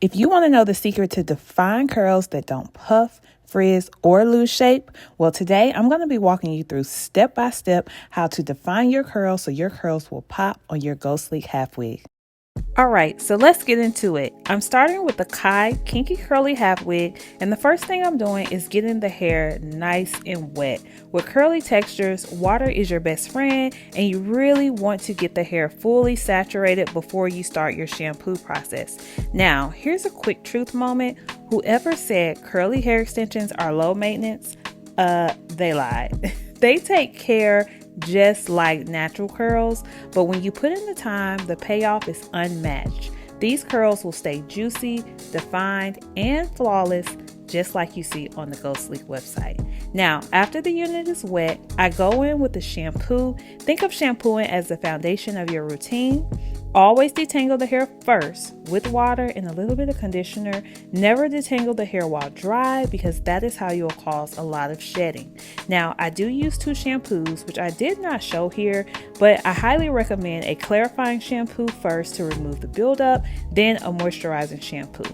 If you want to know the secret to define curls that don't puff, frizz, or lose shape, well, today I'm going to be walking you through step by step how to define your curls so your curls will pop on your Go Sleek half wig. Alright, so let's get into it. I'm starting with the Kinky Curly Half Wig, and the first thing I'm doing is getting the hair nice and wet. With curly textures, water is your best friend, and you really want to get the hair fully saturated before you start your shampoo process. Now, here's a quick truth moment. Whoever said curly hair extensions are low maintenance, they lied. They take care just like natural curls, but when you put in the time, the payoff is unmatched. These curls will stay juicy, defined, and flawless, just like you see on the Go Sleek website. Now, after the unit is wet, I go in with the shampoo. Think of shampooing as the foundation of your routine. Always detangle the hair first with water and a little bit of conditioner. Never detangle the hair while dry because that is how you'll cause a lot of shedding. Now, I do use 2 shampoos, which I did not show here, but I highly recommend a clarifying shampoo first to remove the buildup, then a moisturizing shampoo.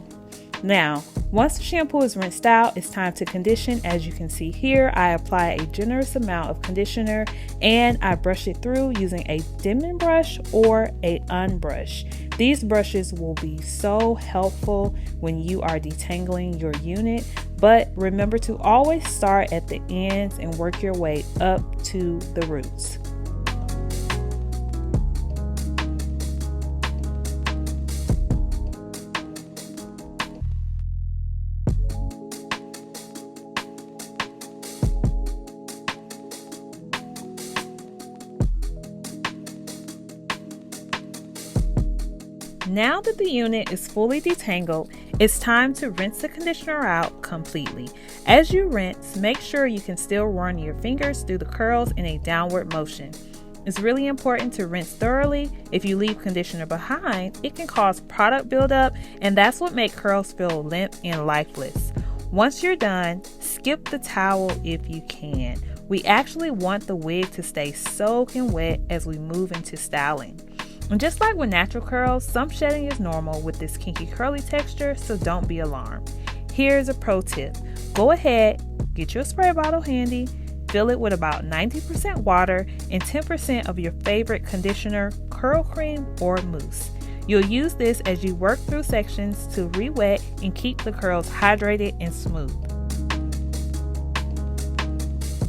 Now, once the shampoo is rinsed out, it's time to condition. As you can see here, I apply a generous amount of conditioner and I brush it through using a Denman brush or a unbrush. These brushes will be so helpful when you are detangling your unit, but remember to always start at the ends and work your way up to the roots. Now that the unit is fully detangled, it's time to rinse the conditioner out completely. As you rinse, make sure you can still run your fingers through the curls in a downward motion. It's really important to rinse thoroughly. If you leave conditioner behind, it can cause product buildup, and that's what makes curls feel limp and lifeless. Once you're done, skip the towel if you can. We actually want the wig to stay soaking wet as we move into styling. And just like with natural curls, some shedding is normal with this kinky curly texture, so don't be alarmed. Here's a pro tip. Go ahead, get your spray bottle handy, fill it with about 90% water and 10% of your favorite conditioner, curl cream, or mousse. You'll use this as you work through sections to re-wet and keep the curls hydrated and smooth.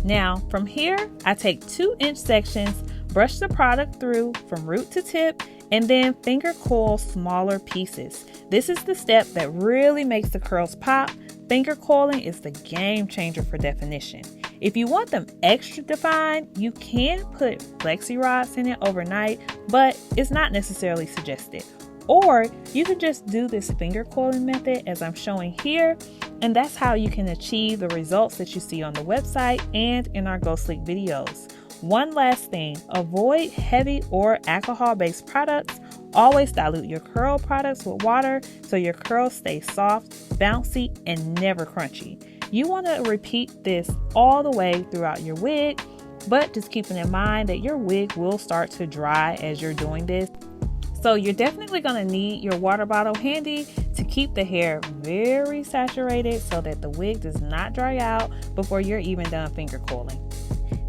Now, from here, I take 2-inch sections, brush the product through from root to tip, and then finger coil smaller pieces. This is the step that really makes the curls pop. Finger coiling is the game changer for definition. If you want them extra defined, you can put flexi rods in it overnight, but it's not necessarily suggested. Or you can just do this finger coiling method as I'm showing here, and that's how you can achieve the results that you see on the website and in our Go Sleek videos. One last thing, avoid heavy or alcohol-based products. Always dilute your curl products with water so your curls stay soft, bouncy, and never crunchy. You want to repeat this all the way throughout your wig, but just keeping in mind that your wig will start to dry as you're doing this. So you're definitely going to need your water bottle handy to keep the hair very saturated so that the wig does not dry out before you're even done finger coiling.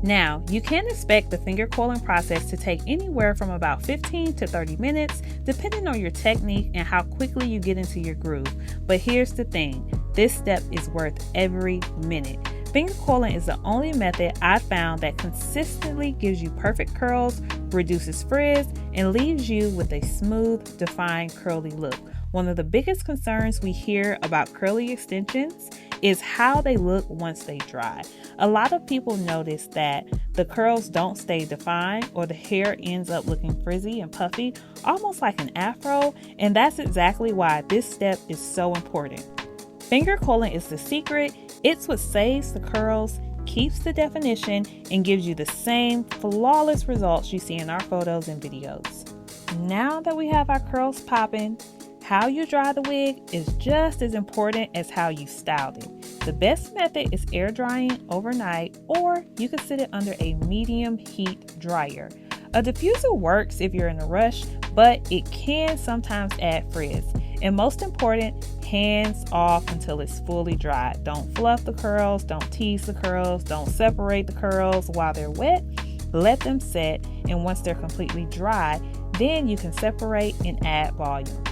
Now, you can expect the finger coiling process to take anywhere from about 15 to 30 minutes, depending on your technique and how quickly you get into your groove. But here's the thing, this step is worth every minute. Finger coiling is the only method I found that consistently gives you perfect curls, reduces frizz, and leaves you with a smooth, defined, curly look. One of the biggest concerns we hear about curly extensions is how they look once they dry. A lot of people notice that the curls don't stay defined or the hair ends up looking frizzy and puffy, almost like an afro, and that's exactly why this step is so important. Finger coiling is the secret. It's what saves the curls, keeps the definition, and gives you the same flawless results you see in our photos and videos. Now that we have our curls popping, how you dry the wig is just as important as how you styled it. The best method is air drying overnight, or you can sit it under a medium heat dryer. A diffuser works if you're in a rush, but it can sometimes add frizz. And most important, hands off until it's fully dry. Don't fluff the curls, don't tease the curls, don't separate the curls while they're wet. Let them set, and once they're completely dry, then you can separate and add volume.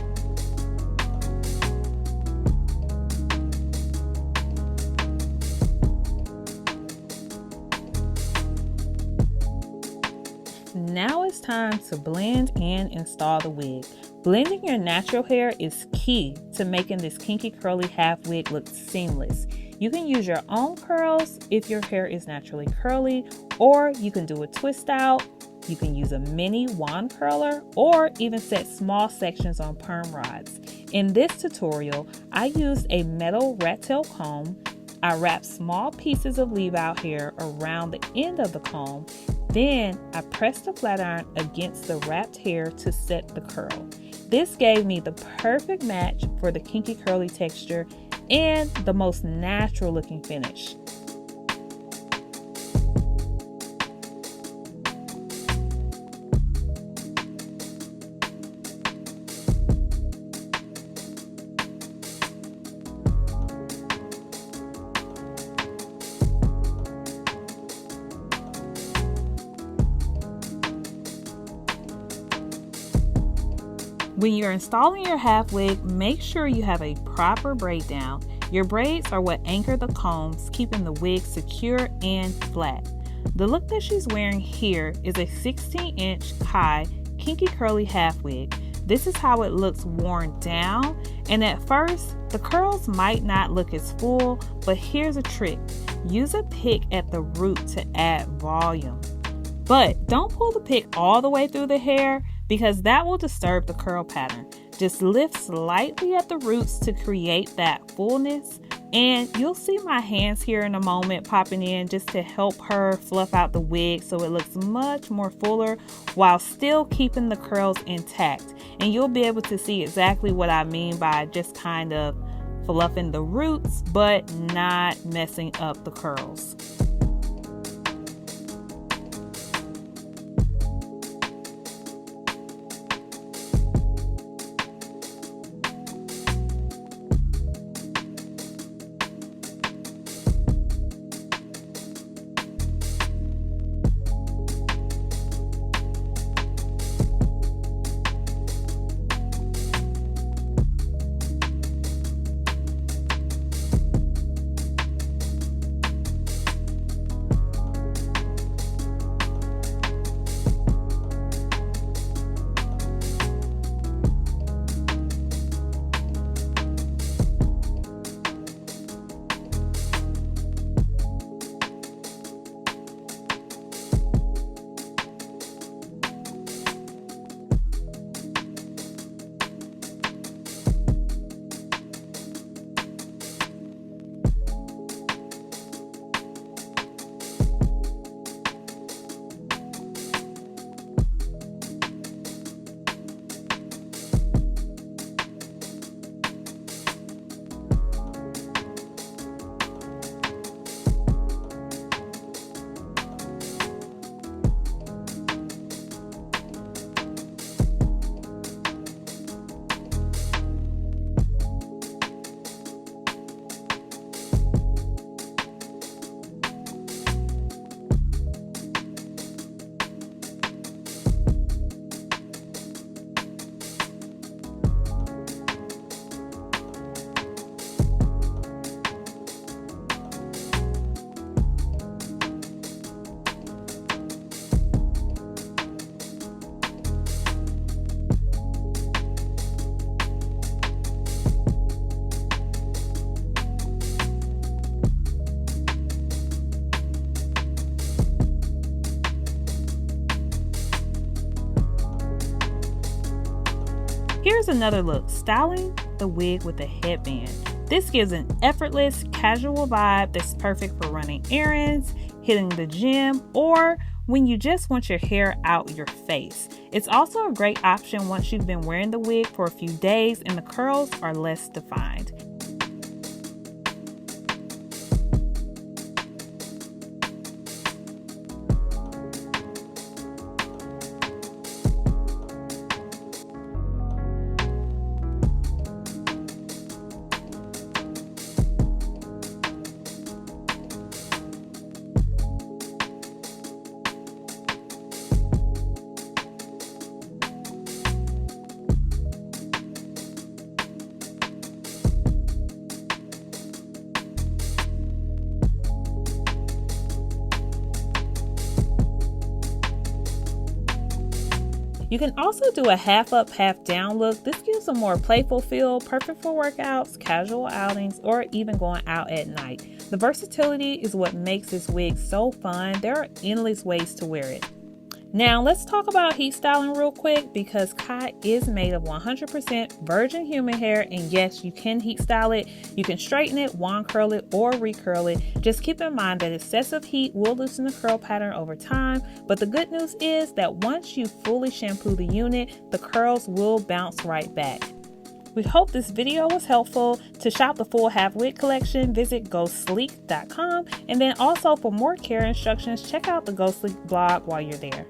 Now it's time to blend and install the wig. Blending your natural hair is key to making this kinky curly half wig look seamless. You can use your own curls if your hair is naturally curly, or you can do a twist out. You can use a mini wand curler or even set small sections on perm rods. In this tutorial, I used a metal rat tail comb. I wrapped small pieces of leave-out hair around the end of the comb. Then I pressed the flat iron against the wrapped hair to set the curl. This gave me the perfect match for the kinky curly texture and the most natural looking finish. When you're installing your half wig, make sure you have a proper braid down. Your braids are what anchor the combs, keeping the wig secure and flat. The look that she's wearing here is a 16-inch Kai kinky curly half wig. This is how it looks worn down, and at first, the curls might not look as full, but here's a trick. Use a pick at the root to add volume. But don't pull the pick all the way through the hair, because that will disturb the curl pattern. Just lift slightly at the roots to create that fullness. And you'll see my hands here in a moment popping in just to help her fluff out the wig so it looks much more fuller while still keeping the curls intact. And you'll be able to see exactly what I mean by just kind of fluffing the roots but not messing up the curls. Here's another look, styling the wig with a headband. This gives an effortless, casual vibe that's perfect for running errands, hitting the gym, or when you just want your hair out your face. It's also a great option once you've been wearing the wig for a few days and the curls are less defined. You can also do a half up, half down look. This gives a more playful feel, perfect for workouts, casual outings, or even going out at night. The versatility is what makes this wig so fun. There are endless ways to wear it. Now let's talk about heat styling real quick, because Kai is made of 100% virgin human hair, and yes, you can heat style it. You can straighten it, wand curl it, or recurl it. Just keep in mind that excessive heat will loosen the curl pattern over time, but the good news is that once you fully shampoo the unit, the curls will bounce right back. We hope this video was helpful. To shop the full half wig collection, visit GoSleek.com, and then also for more care instructions, check out the GoSleek blog while you're there.